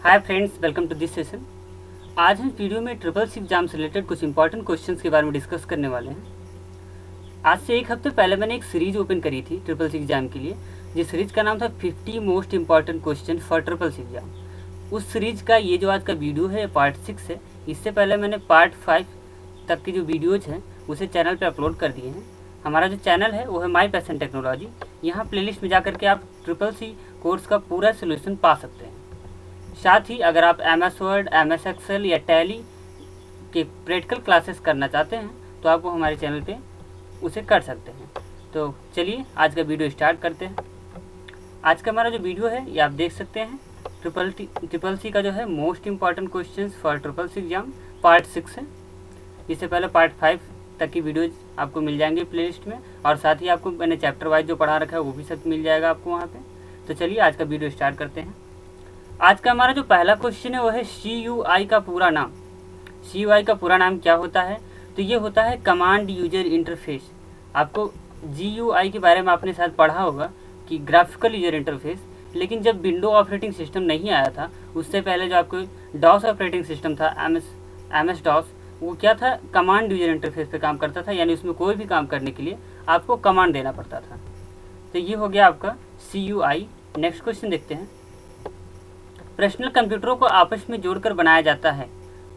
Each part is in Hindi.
Hi friends, welcome to this session. आज हम वीडियो में ट्रिपल सी एग्जाम से रिलेटेड कुछ इंपॉर्टेंट क्वेश्चंस के बारे में डिस्कस करने वाले हैं। आज से एक हफ्ते पहले मैंने एक सीरीज ओपन करी थी ट्रिपल सी एग्जाम के लिए, जिस सीरीज का नाम था 50 most important question for triple C exam. उस सीरीज का ये जो आज का वीडियो है पार्ट 6 है। इससे पहले मैंने पार्ट 5 तक की जो वीडियोज़ हैं उसे चैनल पर अपलोड कर दिए हैं। हमारा जो चैनल है वो है माई पैशन टेक्नोलॉजी। यहाँ प्लेलिस्ट में जाकर के आप ट्रिपल सी कोर्स का पूरा सोल्यूशन पा सकते हैं। साथ ही अगर आप MS वर्ड, MS एक्सेल या टैली के प्रैक्टिकल क्लासेस करना चाहते हैं तो आप वो हमारे चैनल पे उसे कर सकते हैं। तो चलिए आज का वीडियो स्टार्ट करते हैं। आज का हमारा जो वीडियो है ये आप देख सकते हैं, ट्रिपल सी का जो है most important questions for triple C exam part 6 है। इससे पहले पार्ट 5 तक की वीडियोज आपको मिल जाएंगे प्लेलिस्ट में, और साथ ही आपको मैंने चैप्टर वाइज जो पढ़ा रखा है वो भी सब मिल जाएगा आपको वहाँ पे। तो चलिए आज का वीडियो स्टार्ट करते हैं। आज का हमारा जो पहला क्वेश्चन है वो है CUI का पूरा नाम। CUI का पूरा नाम क्या होता है? तो ये होता है कमांड यूजर इंटरफेस। आपको GUI के बारे में आपने शायद पढ़ा होगा कि ग्राफिकल यूजर इंटरफेस, लेकिन जब विंडो ऑपरेटिंग सिस्टम नहीं आया था उससे पहले जो आपको DOS ऑपरेटिंग सिस्टम था MS DOS, वो क्या था, कमांड यूजर इंटरफेस पे काम करता था। यानी उसमें कोई भी काम करने के लिए आपको कमांड देना पड़ता था। तो ये हो गया आपका CUI। नेक्स्ट क्वेश्चन देखते हैं। पर्सनल कंप्यूटरों को आपस में जोड़कर बनाया जाता है।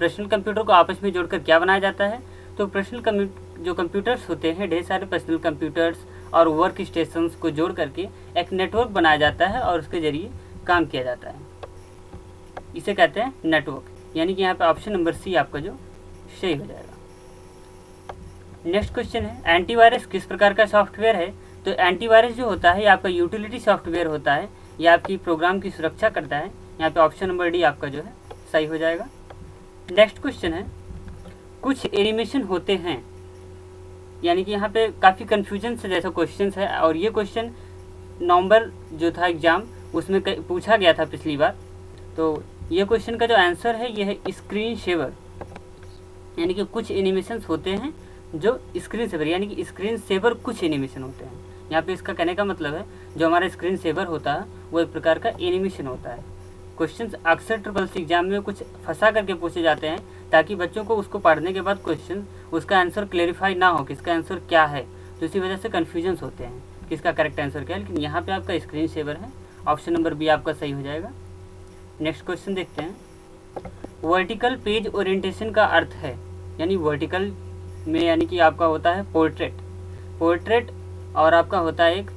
पर्सनल कंप्यूटर को आपस में जोड़कर क्या बनाया जाता है? तो पर्सनल जो कंप्यूटर्स होते हैं, ढेर सारे पर्सनल कंप्यूटर्स और वर्क स्टेशंस को जोड़ करके एक नेटवर्क बनाया जाता है और उसके जरिए काम किया जाता है। इसे कहते हैं नेटवर्क। यानी कि यहाँ पे ऑप्शन नंबर सी आपका जो सही हो जाएगा। नेक्स्ट क्वेश्चन है, एंटीवायरस किस प्रकार का सॉफ्टवेयर है? तो एंटीवायरस जो होता है ये आपका यूटिलिटी सॉफ्टवेयर होता है, यह आपकी प्रोग्राम की सुरक्षा करता है। यहाँ पे ऑप्शन नंबर डी आपका जो है सही हो जाएगा। नेक्स्ट क्वेश्चन है, कुछ एनिमेशन होते हैं। यानी कि यहाँ पे काफ़ी कन्फ्यूजन से जैसा क्वेश्चन है, और ये क्वेश्चन नवंबर जो था एग्ज़ाम उसमें पूछा गया था पिछली बार। तो ये क्वेश्चन का जो आंसर है ये है स्क्रीन सेवर। यानी कि कुछ एनिमेशंस होते हैं जो स्क्रीन सेवर, यानी कि स्क्रीन सेवर कुछ एनिमेशन होते हैं। यहाँ पे इसका कहने का मतलब है जो हमारा स्क्रीन सेवर होता है वो एक प्रकार का एनिमेशन होता है। क्वेश्चंस अक्सर ट्रिपल सी एग्जाम में कुछ फंसा करके पूछे जाते हैं ताकि बच्चों को उसको पढ़ने के बाद क्वेश्चन उसका आंसर क्लेरिफाई ना हो कि इसका आंसर क्या है। तो इसी वजह से कन्फ्यूजन्स होते हैं कि इसका करेक्ट आंसर क्या है। लेकिन यहाँ पे आपका स्क्रीन सेवर है, ऑप्शन नंबर बी आपका सही हो जाएगा। नेक्स्ट क्वेश्चन देखते हैं। वर्टिकल पेज ओरिएंटेशन का अर्थ है, यानी वर्टिकल में यानी कि आपका होता है पोर्ट्रेट और आपका होता है एक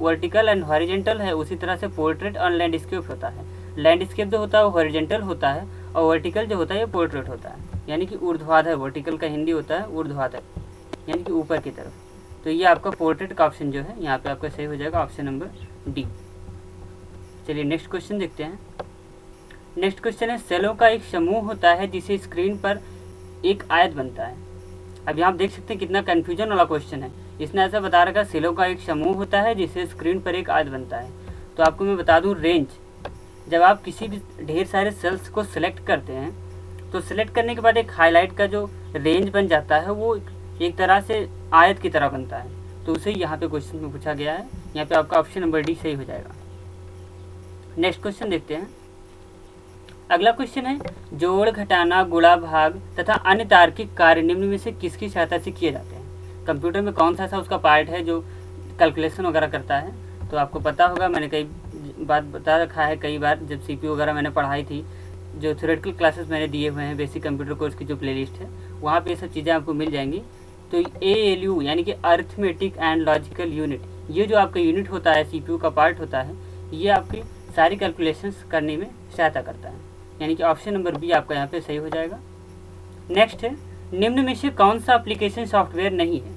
वर्टिकल एंड हॉरिजेंटल है। उसी तरह से पोर्ट्रेट और लैंडस्केप होता है। लैंडस्केप जो होता है वो हॉरिजेंटल होता है और वर्टिकल जो होता है ये पोर्ट्रेट होता है, यानी कि ऊर्ध्वाधर। वर्टिकल का हिंदी होता है ऊर्ध्वाधर, यानी कि ऊपर की तरफ। तो ये आपका पोर्ट्रेट का ऑप्शन जो है यहाँ पे आपका सही हो जाएगा, ऑप्शन नंबर डी। चलिए नेक्स्ट क्वेश्चन देखते हैं। नेक्स्ट क्वेश्चन है, सेलों का एक समूह होता है जिसे स्क्रीन पर एक आयत बनता है। अब यहाँ आप देख सकते हैं कितना कन्फ्यूजन वाला क्वेश्चन है। इसने ऐसा बता रखा है सेलों का एक समूह होता है जिसे स्क्रीन पर एक आयत बनता है। तो आपको मैं बता दूँ, रेंज, जब आप किसी भी ढेर सारे सेल्स को सिलेक्ट करते हैं तो सिलेक्ट करने के बाद एक हाईलाइट का जो रेंज बन जाता है वो एक तरह से आयत की तरह बनता है। तो उसे यहाँ पे क्वेश्चन में पूछा गया है। यहाँ पे आपका ऑप्शन नंबर डी सही हो जाएगा। नेक्स्ट क्वेश्चन देखते हैं। अगला क्वेश्चन है, जोड़, घटाना, गुणा, भाग तथा अन्य तार्किक कार्य निम्न में से किसकी सहायता से किए जाते हैं? कंप्यूटर में कौन सा उसका पार्ट है जो कैलकुलेशन वगैरह करता है? तो आपको पता होगा, मैंने कई बात बता रखा है कई बार जब CPU वगैरह मैंने पढ़ाई थी। जो थ्योरेटिकल क्लासेस मैंने दिए हुए हैं बेसिक कंप्यूटर कोर्स की जो प्लेलिस्ट है वहाँ पे ये सब चीज़ें आपको मिल जाएंगी। तो ALU यानी कि अर्थमेटिक एंड लॉजिकल यूनिट, ये जो आपका यूनिट होता है CPU का पार्ट होता है, ये आपकी सारी कैलकुलेशंस करने में सहायता करता है। यानी कि ऑप्शन नंबर बी आपका यहाँ पे सही हो जाएगा। नेक्स्ट है, निम्न में से कौन सा एप्लीकेशन सॉफ्टवेयर नहीं है?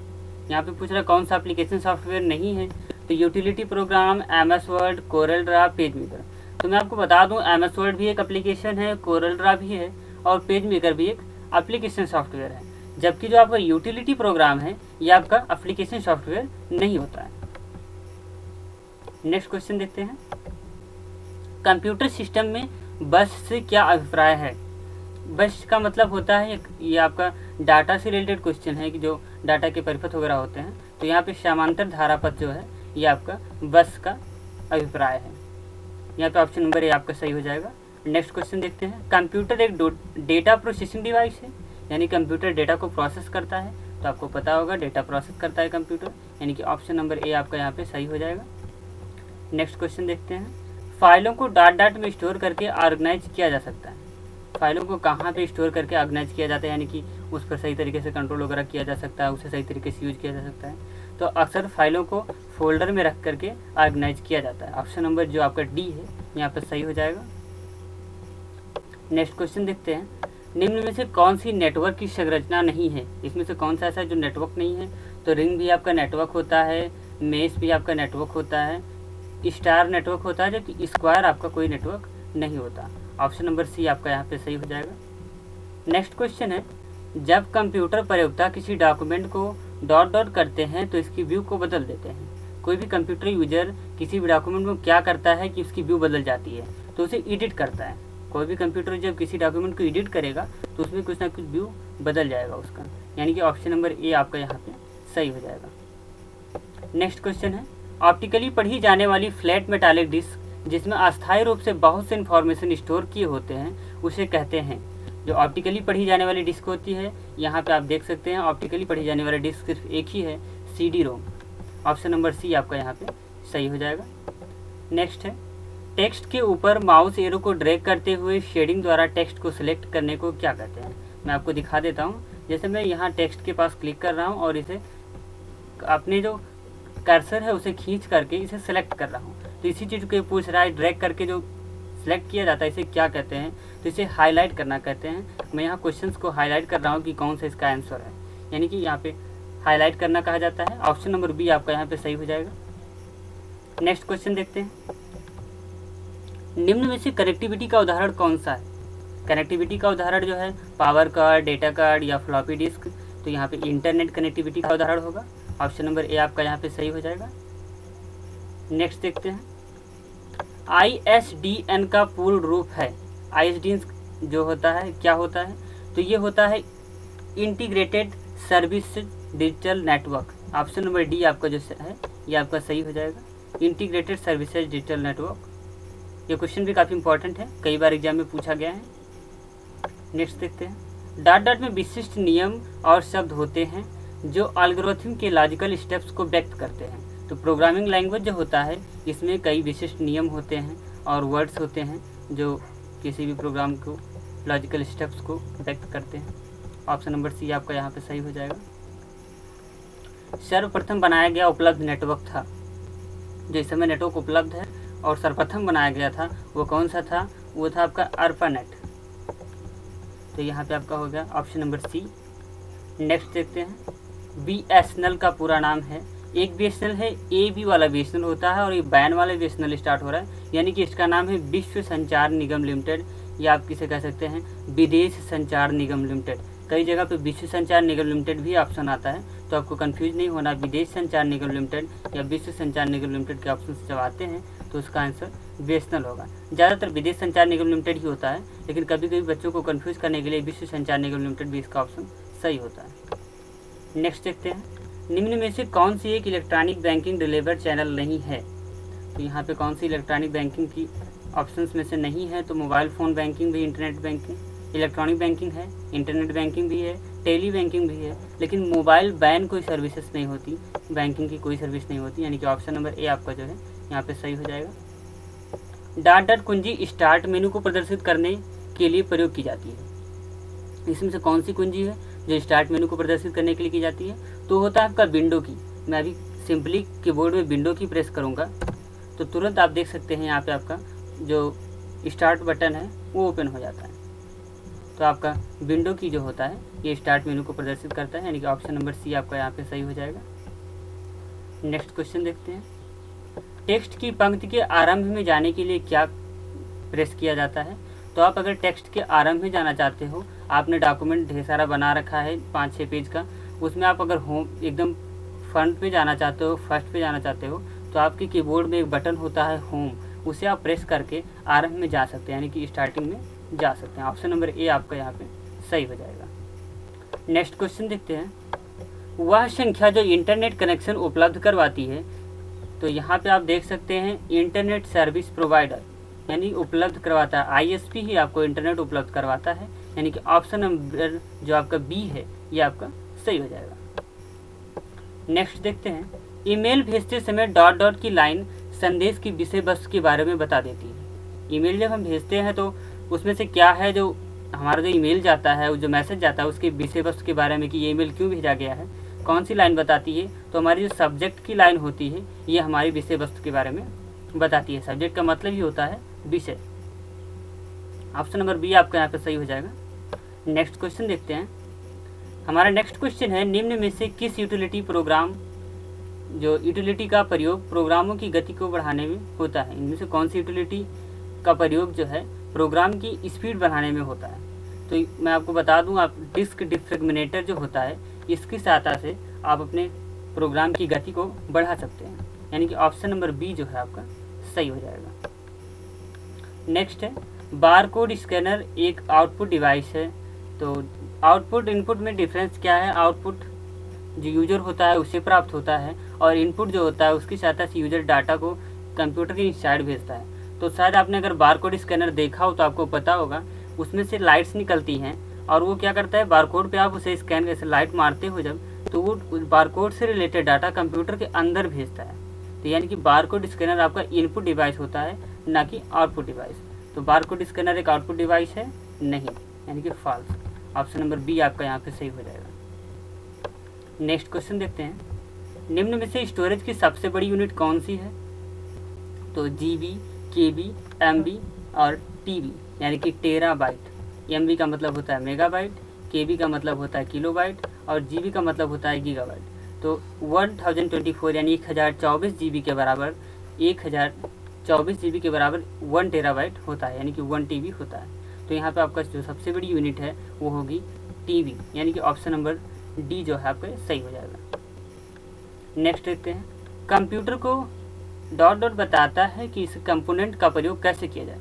यहाँ पे पूछ रहा है कौन सा एप्लीकेशन सॉफ्टवेयर नहीं है। तो utility programme, MS word, Corel Draw, page maker. तो मैं आपको बता दूं MS वर्ड भी एक एप्लीकेशन है, कोरल ड्रा भी है और पेज मेकर भी एक एप्लीकेशन सॉफ्टवेयर है। जबकि जो आपका यूटिलिटी प्रोग्राम है ये आपका एप्लीकेशन सॉफ्टवेयर नहीं होता है। नेक्स्ट क्वेश्चन देखते हैं। कंप्यूटर सिस्टम में बस से क्या अभिप्राय है? बस का मतलब होता है, ये आपका डाटा से रिलेटेड क्वेश्चन है कि जो डाटा के परिपथ वगैरह होते हैं। तो यहाँ पे समांतर धारापथ जो है ये आपका बस का अभिप्राय है। यहाँ पे ऑप्शन नंबर ए आपका सही हो जाएगा। नेक्स्ट क्वेश्चन देखते हैं, कंप्यूटर एक डेटा प्रोसेसिंग डिवाइस है, यानी कंप्यूटर डेटा को प्रोसेस करता है, तो आपको पता होगा डेटा प्रोसेस करता है कंप्यूटर, यानी कि ऑप्शन नंबर ए आपका यहाँ पे सही हो जाएगा। नेक्स्ट क्वेश्चन देखते हैं, फाइलों को डॉट में स्टोर करके ऑर्गेनाइज किया जा सकता है। फाइलों को कहाँ पे स्टोर करके ऑर्गेनाइज किया जाता है, यानी कि उस पर सही तरीके से कंट्रोल वगैरह किया जा सकता है, उसे सही तरीके से यूज किया जा सकता है, तो अक्सर फाइलों को फोल्डर में रख करके ऑर्गेनाइज किया जाता है। ऑप्शन नंबर जो आपका डी है यहाँ पर सही हो जाएगा। नेक्स्ट क्वेश्चन देखते हैं, निम्न में से कौन सी नेटवर्क की संरचना नहीं है, इसमें से कौन सा ऐसा है जो नेटवर्क नहीं है, तो रिंग भी आपका नेटवर्क होता है, मेश भी आपका नेटवर्क होता है, स्टार नेटवर्क होता है, जबकि स्क्वायर आपका कोई नेटवर्क नहीं होता। ऑप्शन नंबर सी आपका यहाँ पे सही हो जाएगा। नेक्स्ट क्वेश्चन है, जब कंप्यूटर प्रयोक्ता किसी डॉक्यूमेंट को डॉट करते हैं तो इसकी व्यू को बदल देते हैं। कोई भी कंप्यूटर यूजर किसी भी डॉक्यूमेंट में क्या करता है कि उसकी व्यू बदल जाती है, तो उसे एडिट करता है। कोई भी कंप्यूटर जब किसी डॉक्यूमेंट को एडिट करेगा तो उसमें कुछ ना कुछ व्यू बदल जाएगा उसका, यानी कि ऑप्शन नंबर ए आपका यहाँ पे सही हो जाएगा। नेक्स्ट क्वेश्चन है, ऑप्टिकली पढ़ी जाने वाली फ्लैट मेटालिक डिस्क जिसमें अस्थायी रूप से बहुत से इन्फॉर्मेशन स्टोर किए होते हैं उसे कहते हैं। जो ऑप्टिकली पढ़ी जाने वाली डिस्क होती है, यहाँ पे आप देख सकते हैं ऑप्टिकली पढ़ी जाने वाली डिस्क सिर्फ एक ही है, CD-ROM। ऑप्शन नंबर सी आपका यहाँ पे सही हो जाएगा। नेक्स्ट है, टेक्स्ट के ऊपर माउस एरो को ड्रैग करते हुए शेडिंग द्वारा टेक्स्ट को सिलेक्ट करने को क्या कहते हैं। मैं आपको दिखा देता हूँ, जैसे मैं यहाँ टेक्स्ट के पास क्लिक कर रहा हूँ और इसे अपने जो कर्सर है उसे खींच करके इसे सेलेक्ट कर रहा हूँ, तो इसी चीज़ को पूछ रहा है, ड्रैग करके जो सिलेक्ट किया जाता है इसे क्या कहते हैं, तो इसे हाईलाइट करना कहते हैं। मैं यहाँ क्वेश्चंस को हाईलाइट कर रहा हूँ कि कौन सा इसका आंसर है, यानी कि यहाँ पे हाईलाइट करना कहा जाता है। ऑप्शन नंबर बी आपका यहाँ पे सही हो जाएगा। नेक्स्ट क्वेश्चन देखते हैं, निम्न में से कनेक्टिविटी का उदाहरण कौन सा है। कनेक्टिविटी का उदाहरण जो है पावर कार्ड, डेटा कार्ड या फ्लॉपी डिस्क, तो यहाँ पे इंटरनेट कनेक्टिविटी का उदाहरण होगा। ऑप्शन नंबर ए आपका यहाँ पे सही हो जाएगा। नेक्स्ट देखते हैं, ISDN का पूर्ण रूप है। ISDN जो होता है क्या होता है, तो ये होता है integrated service digital network. Option number D आपका जो है ये आपका सही हो जाएगा, इंटीग्रेटेड सर्विसेज डिजिटल नेटवर्क। ये क्वेश्चन भी काफ़ी इंपॉर्टेंट है, कई बार एग्जाम में पूछा गया है। नेक्स्ट देखते हैं, डॉट में विशिष्ट नियम और शब्द होते हैं जो एल्गोरिथम के लॉजिकल स्टेप्स को व्यक्त करते हैं। तो प्रोग्रामिंग लैंग्वेज जो होता है इसमें कई विशिष्ट नियम होते हैं और वर्ड्स होते हैं जो किसी भी प्रोग्राम को लॉजिकल स्टेप्स को व्यक्त करते हैं। ऑप्शन नंबर सी आपका यहाँ पे सही हो जाएगा। सर्वप्रथम बनाया गया उपलब्ध नेटवर्क था, जो इस समय नेटवर्क उपलब्ध है और सर्वप्रथम बनाया गया था वो कौन सा था, वो था आपका ARPANET। तो यहाँ पे आपका हो गया ऑप्शन नंबर सी। नेक्स्ट देखते हैं, BSNL का पूरा नाम है। एक BSNL है, AB वाला BSNL होता है और ये बैन वाला BSNL स्टार्ट हो रहा है, यानी कि इसका नाम है विश्व संचार निगम लिमिटेड, या आप किसे कह सकते हैं विदेश संचार निगम लिमिटेड। कई जगह पे विश्व संचार निगम लिमिटेड भी ऑप्शन आता है, तो आपको कंफ्यूज नहीं होना, विदेश संचार निगम लिमिटेड या विश्व संचार निगम लिमिटेड के ऑप्शन से जब आते हैं तो उसका आंसर BSNL होगा। ज़्यादातर विदेश संचार निगम लिमिटेड ही होता है, लेकिन कभी कभी बच्चों को कंफ्यूज करने के लिए विश्व संचार निगम लिमिटेड भी इसका ऑप्शन सही होता है। नेक्स्ट देखते हैं, निम्न में से कौन सी एक इलेक्ट्रॉनिक बैंकिंग डिलीवर चैनल नहीं है। तो यहाँ पे कौन सी इलेक्ट्रॉनिक बैंकिंग की ऑप्शंस में से नहीं है, तो मोबाइल फ़ोन बैंकिंग भी, इंटरनेट बैंकिंग, इलेक्ट्रॉनिक बैंकिंग है, इंटरनेट बैंकिंग भी है, टेली बैंकिंग भी है, लेकिन मोबाइल बैन कोई सर्विसेज नहीं होती, बैंकिंग की कोई सर्विस नहीं होती, यानी कि ऑप्शन नंबर ए आपका जो है यहाँ पे सही हो जाएगा। डॉट कुंजी स्टार्ट मेनू को प्रदर्शित करने के लिए प्रयोग की जाती है। इसमें से कौन सी कुंजी है जो स्टार्ट मेनू को प्रदर्शित करने के लिए की जाती है, तो होता है आपका विंडो की। मैं अभी सिंपली कीबोर्ड में विंडो की प्रेस करूँगा तो तुरंत आप देख सकते हैं यहाँ पे आपका जो स्टार्ट बटन है वो ओपन हो जाता है। तो आपका विंडो की जो होता है ये स्टार्ट मेनू को प्रदर्शित करता है, यानी कि ऑप्शन नंबर सी आपका यहाँ पे सही हो जाएगा। नेक्स्ट क्वेश्चन देखते हैं, टेक्स्ट की पंक्ति के आरंभ में जाने के लिए क्या प्रेस किया जाता है। तो आप अगर टेक्स्ट के आरंभ में जाना चाहते हो, आपने डॉक्यूमेंट ढेर सारा बना रखा है 5-6 पेज का, उसमें आप अगर होम एकदम फ्रंट पे जाना चाहते हो, फर्स्ट पे जाना चाहते हो, तो आपके कीबोर्ड में एक बटन होता है होम, उसे आप प्रेस करके आरंभ में जा सकते हैं, यानी कि स्टार्टिंग में जा सकते हैं। ऑप्शन नंबर ए आपका यहाँ पे सही हो जाएगा। नेक्स्ट क्वेश्चन देखते हैं, वह संख्या जो इंटरनेट कनेक्शन उपलब्ध करवाती है। तो यहाँ पे आप देख सकते हैं इंटरनेट सर्विस प्रोवाइडर, यानी उपलब्ध करवाता है, आईएसपी ही आपको इंटरनेट उपलब्ध करवाता है, यानी कि ऑप्शन नंबर जो आपका बी है ये आपका सही हो जाएगा। नेक्स्ट देखते हैं, ईमेल भेजते समय डॉट डॉट की लाइन संदेश की विषय वस्तु के बारे में बता देती है। ईमेल जब हम भेजते हैं तो उसमें से क्या है, जो हमारा जो ईमेल जाता है, जो मैसेज जाता है उसके विषय वस्तु के बारे में कि ये ईमेल क्यों भेजा गया है, कौन सी लाइन बताती है, तो हमारी जो सब्जेक्ट की लाइन होती है ये हमारी विषय वस्तु के बारे में बताती है। सब्जेक्ट का मतलब ही होता है विषय। ऑप्शन नंबर बी आपका यहाँ पे सही हो जाएगा। नेक्स्ट क्वेश्चन देखते हैं। हमारा नेक्स्ट क्वेश्चन है, निम्न में से किस यूटिलिटी प्रोग्राम, जो यूटिलिटी का प्रयोग प्रोग्रामों की गति को बढ़ाने में होता है, इनमें से कौन सी यूटिलिटी का प्रयोग जो है प्रोग्राम की स्पीड बढ़ाने में होता है। तो मैं आपको बता दूं, आप डिस्क डिफ्रेगमेंटर जो होता है इसकी सहायता से आप अपने प्रोग्राम की गति को बढ़ा सकते हैं, यानी कि ऑप्शन नंबर बी जो है आपका सही हो जाएगा। नेक्स्ट है, बारकोड स्कैनर एक आउटपुट डिवाइस है। तो आउटपुट इनपुट में डिफरेंस क्या है, आउटपुट जो यूजर होता है उससे प्राप्त होता है और इनपुट जो होता है उसकी सहायता से यूजर डाटा को कंप्यूटर के इनसाइड भेजता है। तो शायद आपने अगर बारकोड स्कैनर देखा हो तो आपको पता होगा, उसमें से लाइट्स निकलती हैं और वो क्या करता है, बारकोड पे आप उसे स्कैन करके लाइट मारते हो जब, तो वो बारकोड से रिलेटेड डाटा कंप्यूटर के अंदर भेजता है। तो यानी कि बारकोड स्कैनर आपका इनपुट डिवाइस होता है, ना कि आउटपुट डिवाइस। तो बारकोड स्कैनर एक आउटपुट डिवाइस है नहीं, यानी कि फॉल्स। ऑप्शन नंबर बी आपका यहाँ पे सही हो जाएगा। नेक्स्ट क्वेश्चन देखते हैं, निम्न में से स्टोरेज की सबसे बड़ी यूनिट कौन सी है। तो जीबी, केबी, एमबी और टीबी, यानी कि टेराबाइट। एमबी का मतलब होता है मेगाबाइट, केबी का मतलब होता है किलोबाइट और जीबी का मतलब होता है गीगाबाइट। तो 1024 यानी 1024 जीबी के बराबर 1024 जीबी के बराबर 1 टेराबाइट होता है, यानी कि 1 टीबी होता है। तो यहाँ पे आपका जो सबसे बड़ी यूनिट है वो होगी टीबी, यानी कि ऑप्शन नंबर डी जो है आपका सही हो जाएगा। नेक्स्ट देखते हैं, कंप्यूटर को डॉट डॉट बताता है कि इस कंपोनेंट का प्रयोग कैसे किया जाए।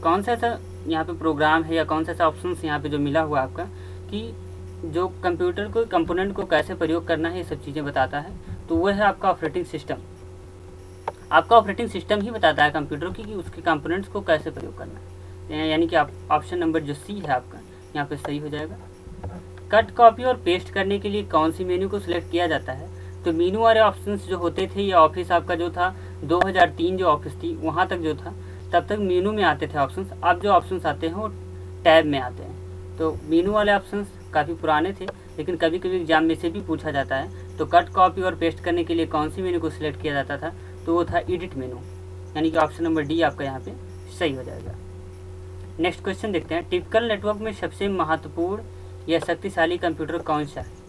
कौन सा ऐसा यहाँ पे प्रोग्राम है या कौन सा ऐसा ऑप्शन यहाँ पे जो मिला हुआ आपका कि जो कंप्यूटर को कंपोनेंट को कैसे प्रयोग करना है, ये सब चीज़ें बताता है। तो वह है आपका ऑपरेटिंग सिस्टम। आपका ऑपरेटिंग सिस्टम ही बताता है कंप्यूटर की कि उसके कंपोनेंट्स को कैसे प्रयोग करना है, यानी कि आप ऑप्शन नंबर जो सी है आपका यहाँ पे सही हो जाएगा। कट, कॉपी और पेस्ट करने के लिए कौन सी मेन्यू को सिलेक्ट किया जाता है। तो मेनू वाले ऑप्शंस जो होते थे, ये ऑफिस आपका जो था 2003 जो ऑफिस थी वहाँ तक जो था, तब तक मेनू में आते थे ऑप्शंस। अब जो ऑप्शंस आते हैं वो टैब में आते हैं। तो मेनू वाले ऑप्शंस काफ़ी पुराने थे, लेकिन कभी कभी एग्जाम में से भी पूछा जाता है। तो कट, कॉपी और पेस्ट करने के लिए कौन सी मेनू को सिलेक्ट किया जाता था, तो वो था एडिट मेनू, यानी कि ऑप्शन नंबर डी आपका यहाँ पे सही हो जाएगा। नेक्स्ट क्वेश्चन देखते हैं, टिपिकल नेटवर्क में सबसे महत्वपूर्ण या शक्तिशाली कंप्यूटर कौन सा है।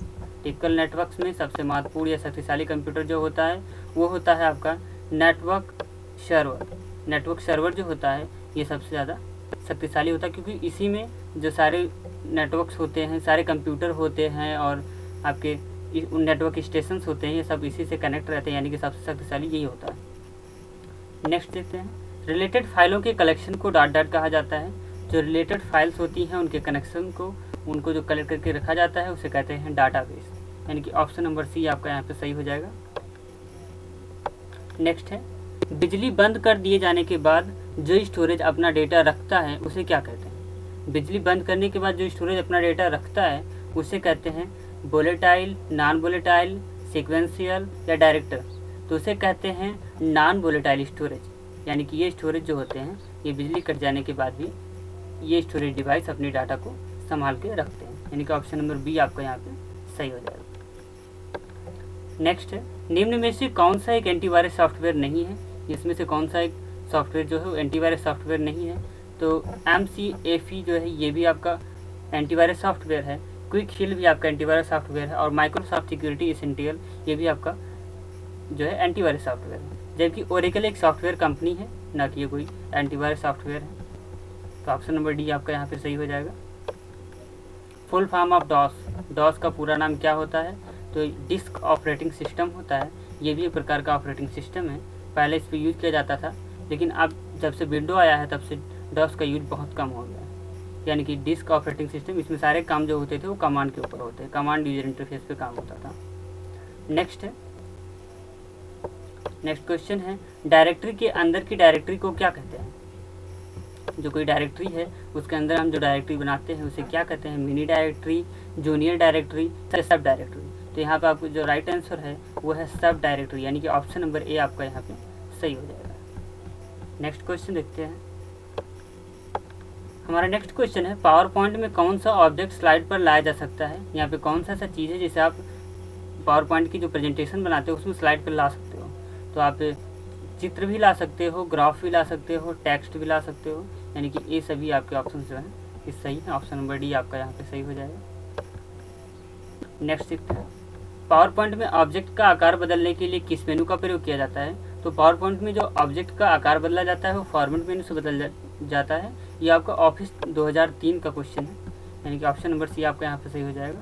टिपिकल नेटवर्क में सबसे महत्वपूर्ण या शक्तिशाली कंप्यूटर जो होता है वो होता है आपका नेटवर्क सर्वर। नेटवर्क सर्वर जो होता है ये सबसे ज़्यादा शक्तिशाली होता है, क्योंकि इसी में जो सारे नेटवर्क्स होते हैं, सारे कंप्यूटर होते हैं और आपके नेटवर्क स्टेशंस होते हैं, ये सब इसी से कनेक्ट रहते हैं, यानी कि सबसे शक्तिशाली यही होता है। नेक्स्ट देखते हैं, रिलेटेड फाइलों के कलेक्शन को डॉट डॉट कहा जाता है। जो रिलेटेड फाइल्स होती हैं उनके कनेक्शन को, उनको जो कलेक्ट करके रखा जाता है उसे कहते हैं डाटाबेस, यानी कि ऑप्शन नंबर सी आपका यहाँ पे सही हो जाएगा। नेक्स्ट है, बिजली बंद कर दिए जाने के बाद जो स्टोरेज अपना डेटा रखता है उसे क्या कहते हैं। बिजली बंद करने के बाद जो स्टोरेज अपना डेटा रखता है उसे कहते हैं वोलेटाइल, नॉन वोलेटाइल, सीक्वेंशियल या डायरेक्टर। तो उसे कहते हैं नॉन वोलेटाइल स्टोरेज, यानी कि ये स्टोरेज जो होते हैं ये बिजली कट जाने के बाद भी ये स्टोरेज डिवाइस अपने डाटा को संभाल के रखते हैं, यानी कि ऑप्शन नंबर बी आपका यहाँ पे सही हो जाएगा। नेक्स्ट है, निम्न में से कौन सा एक एंटीवायरस सॉफ्टवेयर नहीं है। इसमें से कौन सा एक सॉफ्टवेयर जो है वो एंटीवायरस सॉफ्टवेयर नहीं है। तो McAfee जो है ये भी आपका एंटीवायरस सॉफ्टवेयर है, क्विक शील्ड भी आपका एंटीवायरस सॉफ्टवेयर है और माइक्रोसॉफ्ट सिक्योरिटी एसेंशियल ये भी आपका जो है एंटीवायरस सॉफ्टवेयर है। जबकि ओरेकल एक सॉफ्टवेयर कंपनी है, ना कि ये कोई एंटीवायरस सॉफ्टवेयर है। तो ऑप्शन नंबर डी आपका यहाँ पे सही हो जाएगा। फुल फॉर्म ऑफ डॉस का पूरा नाम क्या होता है। तो डिस्क ऑपरेटिंग सिस्टम होता है, ये भी एक प्रकार का ऑपरेटिंग सिस्टम है। पहले इस पर यूज किया जाता था, लेकिन अब जब से विंडो आया है तब से डॉस का यूज बहुत कम हो गया है। यानी कि डिस्क ऑपरेटिंग सिस्टम, इसमें सारे काम जो होते थे वो कमांड के ऊपर होते हैं, कमांड यूजर इंटरफेस पे काम होता था। नेक्स्ट क्वेश्चन है, डायरेक्टरी के अंदर की डायरेक्टरी को क्या कहते हैं। जो कोई डायरेक्टरी है उसके अंदर हम जो डायरेक्टरी बनाते हैं उसे क्या कहते हैं, मिनी डायरेक्टरी, जूनियर डायरेक्टरी, सब डायरेक्टरी। तो यहाँ पे आपको जो राइट आंसर है वो है सब डायरेक्टरी, यानी कि ऑप्शन नंबर ए आपका यहाँ पे सही हो जाएगा। नेक्स्ट क्वेश्चन देखते हैं। हमारा नेक्स्ट क्वेश्चन है, पावर पॉइंट में कौन सा ऑब्जेक्ट स्लाइड पर लाया जा सकता है। यहाँ पे कौन सा ऐसा चीज़ है जिसे आप पावर पॉइंट की जो प्रेजेंटेशन बनाते हो उसमें स्लाइड पर ला सकते हो। तो आप चित्र भी ला सकते हो, ग्राफ भी ला सकते हो, टेक्स्ट भी ला सकते हो, यानी कि ये सभी आपके ऑप्शन जो हैं ये सही है। ऑप्शन नंबर डी आपका यहाँ पे सही हो जाएगा। नेक्स्ट देखते हैं, पावर पॉइंट में ऑब्जेक्ट का आकार बदलने के लिए किस मेनू का प्रयोग किया जाता है। तो पावर पॉइंट में जो ऑब्जेक्ट का आकार बदला जाता है वो फॉर्मेट मेनू से बदल जाता है। ये आपका ऑफिस 2003 का क्वेश्चन है, यानी कि ऑप्शन नंबर सी आपका यहाँ पे सही हो जाएगा।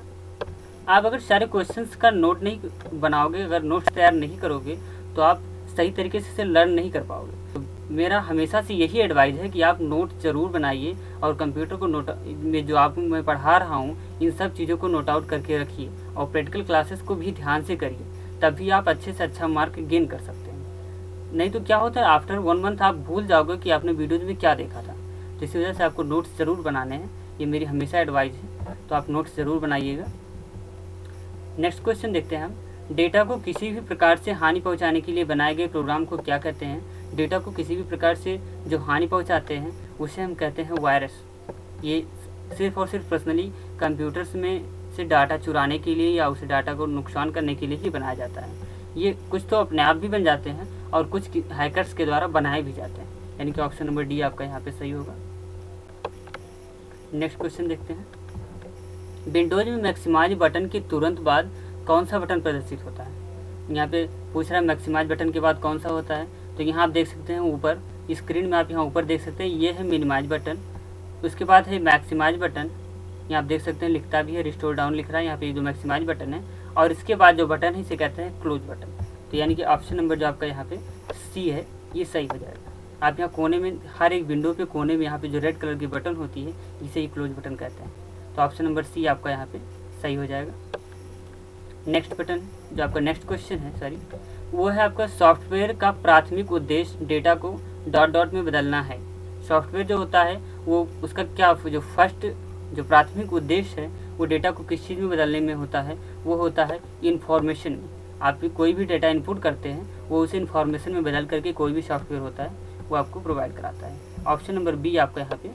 आप अगर सारे क्वेश्चंस का नोट नहीं बनाओगे, अगर नोट्स तैयार नहीं करोगे तो आप सही तरीके से इसे लर्न नहीं कर पाओगे। तो मेरा हमेशा से यही एडवाइस है कि आप नोट ज़रूर बनाइए और कंप्यूटर को नोट में जो आप मैं पढ़ा रहा हूँ इन सब चीज़ों को नोट आउट करके रखिए और प्रैक्टिकल क्लासेस को भी ध्यान से करिए, तभी आप अच्छे से अच्छा मार्क गेन कर सकते हैं। नहीं तो क्या होता है, आफ्टर 1 मंथ आप भूल जाओगे कि आपने वीडियोज में क्या देखा था। तो इसी वजह से आपको नोट्स ज़रूर बनाने हैं, ये मेरी हमेशा एडवाइस है, तो आप नोट्स ज़रूर बनाइएगा। नेक्स्ट क्वेश्चन देखते हैं हम, डेटा को किसी भी प्रकार से हानि पहुंचाने के लिए बनाए गए प्रोग्राम को क्या कहते हैं। डेटा को किसी भी प्रकार से जो हानि पहुंचाते हैं उसे हम कहते हैं वायरस। ये सिर्फ और सिर्फ पर्सनली कंप्यूटर्स में से डाटा चुराने के लिए या उसे डाटा को नुकसान करने के लिए ही बनाया जाता है। ये कुछ तो अपने आप भी बन जाते हैं और कुछ हैकर्स के द्वारा बनाए भी जाते हैं, यानी कि ऑप्शन नंबर डी आपका यहाँ पे सही होगा। नेक्स्ट क्वेश्चन देखते हैं, विंडोज में मैक्सिमाइज बटन के तुरंत बाद कौन सा बटन प्रदर्शित होता है। यहाँ पे पूछ रहा है मैक्सिमाइज बटन के बाद कौन सा होता है। तो यहाँ आप देख सकते हैं ऊपर स्क्रीन में, आप यहाँ ऊपर देख सकते हैं ये है मिनिमाइज बटन, उसके बाद है मैक्सिमाइज बटन। यहाँ आप देख सकते हैं लिखता भी है, रिस्टोर डाउन लिख रहा है यहाँ पे जो मैक्सिमाइज बटन है, और इसके बाद जो बटन है इसे कहते हैं क्लोज बटन। तो यानी कि ऑप्शन नंबर जो आपका यहाँ पे सी है ये सही हो जाएगा। आप यहाँ कोने में हर एक विंडो पे कोने में यहाँ पे जो रेड कलर की बटन होती है इसे ही क्लोज बटन कहते हैं। तो ऑप्शन नंबर सी आपका यहाँ पे सही हो जाएगा। नेक्स्ट बटन जो आपका नेक्स्ट क्वेश्चन है सॉरी वो है आपका सॉफ्टवेयर का प्राथमिक उद्देश्य डेटा को डॉट डॉट में बदलना है। सॉफ्टवेयर जो होता है वो उसका क्या जो फर्स्ट जो प्राथमिक उद्देश्य है वो डेटा को किस चीज़ में बदलने में होता है, वो होता है इन्फॉर्मेशन में। आप कोई भी डेटा इनपुट करते हैं वो उसे इन्फॉर्मेशन में बदल करके कोई भी सॉफ्टवेयर होता है वो आपको प्रोवाइड कराता है। ऑप्शन नंबर बी आपका यहाँ पे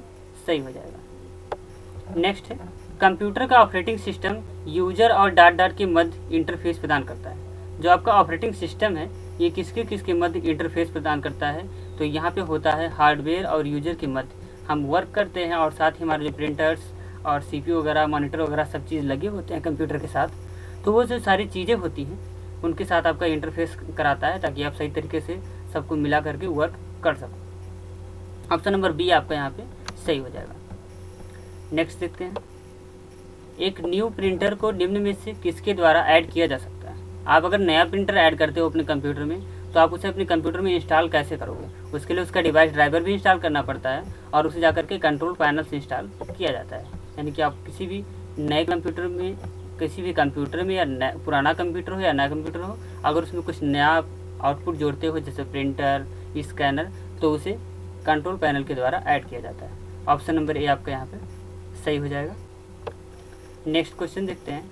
सही हो जाएगा। नेक्स्ट है कंप्यूटर का ऑपरेटिंग सिस्टम यूजर और डाट डाट के मध्य इंटरफेस प्रदान करता है। जो आपका ऑपरेटिंग सिस्टम है ये किसके किसके मध्य इंटरफेस प्रदान करता है। तो यहाँ पे होता है हार्डवेयर और यूजर के मध्य हम वर्क करते हैं और साथ ही हमारे जो प्रिंटर्स और सीपीयू वगैरह मॉनिटर वगैरह सब चीज़ लगे होते हैं कंप्यूटर के साथ, तो वो जो सारी चीज़ें होती हैं उनके साथ आपका इंटरफेस कराता है ताकि आप सही तरीके से सबको मिला करके वर्क कर सको। ऑप्शन नंबर बी आपका यहाँ पे सही हो जाएगा। नेक्स्ट देखते हैं, एक न्यू प्रिंटर को निम्न में से किसके द्वारा ऐड किया जा सकता है। आप अगर नया प्रिंटर ऐड करते हो अपने कंप्यूटर में तो आप उसे अपने कंप्यूटर में इंस्टॉल कैसे करोगे। उसके लिए उसका डिवाइस ड्राइवर भी इंस्टॉल करना पड़ता है और उसे जाकर के कंट्रोल पैनल से इंस्टॉल किया जाता है। यानी कि आप किसी भी नए कंप्यूटर में किसी भी कंप्यूटर में या पुराना कंप्यूटर हो या नया कंप्यूटर हो, अगर उसमें कुछ नया आउटपुट जोड़ते हो जैसे प्रिंटर स्कैनर तो उसे कंट्रोल पैनल के द्वारा ऐड किया जाता है। ऑप्शन नंबर ए आपका यहाँ पे सही हो जाएगा। नेक्स्ट क्वेश्चन देखते हैं,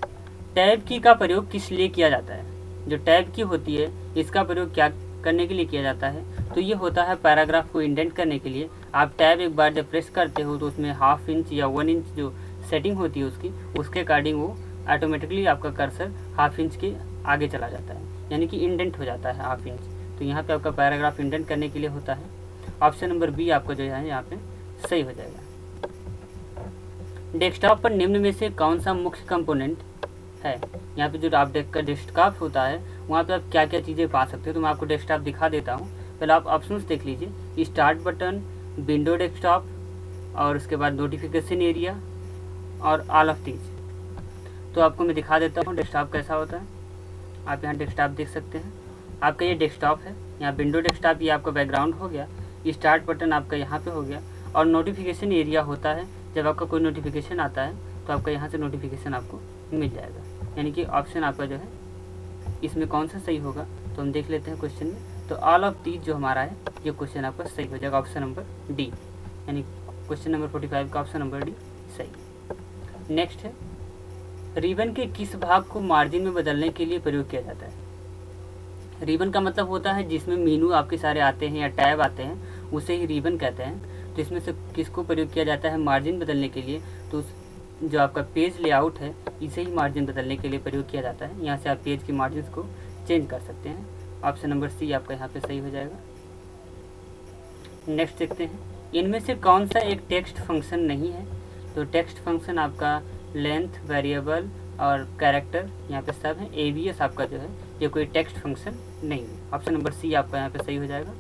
टैब की का प्रयोग किस लिए किया जाता है। जो टैब की होती है इसका प्रयोग क्या करने के लिए किया जाता है। तो ये होता है पैराग्राफ को इंडेंट करने के लिए। आप टैब एक बार जब प्रेस करते हो तो उसमें 1/2 इंच या 1 इंच जो सेटिंग होती है उसके अकॉर्डिंग वो ऑटोमेटिकली आपका कर्सर 1/2 इंच के आगे चला जाता है, यानी कि इंडेंट हो जाता है 1/2 इंच। तो यहाँ पे आपका पैराग्राफ इंडेंट करने के लिए होता है। ऑप्शन नंबर बी आपका जो है यहाँ पे सही हो जाएगा। डेस्कटॉप पर निम्न में से कौन सा मुख्य कंपोनेंट है। यहाँ पे जो आप डेस्कटॉप होता है वहाँ पे आप क्या क्या चीज़ें पा सकते हो। तो मैं आपको डेस्कटॉप दिखा देता हूँ। पहले आप ऑप्शंस देख लीजिए, स्टार्ट बटन, विंडो डेस्कटॉप और उसके बाद नोटिफिकेशन एरिया और ऑल ऑफ दीज। तो आपको मैं दिखा देता हूँ डेस्कटॉप कैसा होता है। आप यहाँ डेस्कटॉप देख सकते हैं, आपका ये डेस्कटॉप है। यहाँ विंडो डेस्कटॉप ये आपका बैकग्राउंड हो गया, स्टार्ट बटन आपका यहाँ पे हो गया और नोटिफिकेशन एरिया होता है। जब आपका कोई नोटिफिकेशन आता है तो आपका यहाँ से नोटिफिकेशन आपको मिल जाएगा। यानी कि ऑप्शन आपका जो है इसमें कौन सा सही होगा तो हम देख लेते हैं क्वेश्चन में। तो ऑल ऑफ दीज जो हमारा है ये क्वेश्चन आपका सही हो जाएगा, ऑप्शन नंबर डी। यानी क्वेश्चन नंबर 45 का ऑप्शन नंबर डी सही। नेक्स्ट है, रिबन के किस भाग को मार्जिन में बदलने के लिए प्रयोग किया जाता है? रिबन का मतलब होता है जिसमें मीनू आपके सारे आते हैं या टैब आते हैं, उसे ही रिबन कहते हैं। तो इसमें से किसको प्रयोग किया जाता है मार्जिन बदलने के लिए? तो जो आपका पेज लेआउट है इसे ही मार्जिन बदलने के लिए प्रयोग किया जाता है। यहाँ से आप पेज की मार्जिन को चेंज कर सकते हैं। ऑप्शन नंबर सी आपका यहाँ पे सही हो जाएगा। नेक्स्ट देखते हैं, इनमें से कौन सा एक टेक्स्ट फंक्शन नहीं है? तो टेक्स्ट फंक्शन आपका लेंथ, वेरिएबल और कैरेक्टर यहाँ पे सब है। एवीएस आपका जो है ये कोई टेक्स्ट फंक्शन नहीं है। ऑप्शन नंबर सी आपका यहाँ पे सही हो जाएगा।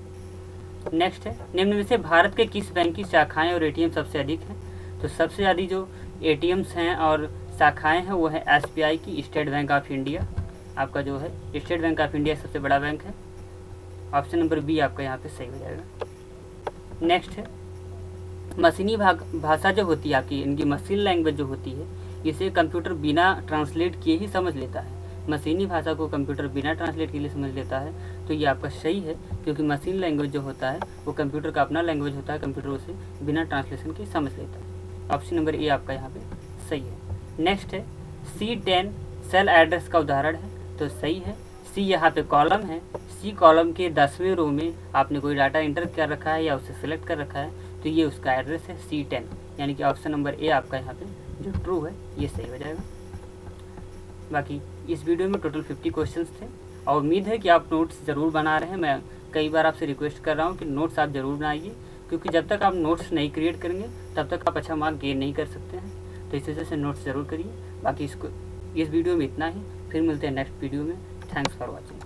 नेक्स्ट है, निम्न में से भारत के किस बैंक की शाखाएं और एटीएम सबसे अधिक हैं? तो सबसे ज़्यादा जो एटीएम्स हैं और शाखाएं हैं वो है एसबीआई की, स्टेट बैंक ऑफ इंडिया। आपका जो है स्टेट बैंक ऑफ इंडिया सबसे बड़ा बैंक है। ऑप्शन नंबर बी आपका यहाँ पे सही हो जाएगा। नेक्स्ट है, मशीनी भाषा जो होती है आपकी, इनकी मशीन लैंग्वेज जो होती है, इसे कंप्यूटर बिना ट्रांसलेट किए ही समझ लेता है। मशीनी भाषा को कंप्यूटर बिना ट्रांसलेट के लिए समझ लेता है। तो ये आपका सही है, क्योंकि मशीन लैंग्वेज जो होता है वो कंप्यूटर का अपना लैंग्वेज होता है, कंप्यूटर उसे बिना ट्रांसलेशन के समझ लेता है। ऑप्शन नंबर ए आपका यहाँ पे सही है। नेक्स्ट है, C10 सेल एड्रेस का उदाहरण है। तो सही है, सी यहाँ पे कॉलम है। सी कॉलम के 10वें रो में आपने कोई डाटा इंटर कर रखा है या उसे सिलेक्ट कर रखा है, तो ये उसका एड्रेस है C10, यानी कि ऑप्शन नंबर ए आपका यहाँ पे जो ट्रू है ये सही हो जाएगा। बाकी इस वीडियो में टोटल 50 क्वेश्चंस थे और उम्मीद है कि आप नोट्स ज़रूर बना रहे हैं। मैं कई बार आपसे रिक्वेस्ट कर रहा हूँ कि नोट्स आप ज़रूर बनाइए, क्योंकि जब तक आप नोट्स नहीं क्रिएट करेंगे तब तक आप अच्छा मार्क गेन नहीं कर सकते हैं। तो इस वजह से नोट्स ज़रूर करिए। बाकी इस वीडियो में इतना ही, फिर मिलते हैं नेक्स्ट वीडियो में। Thanks for watching.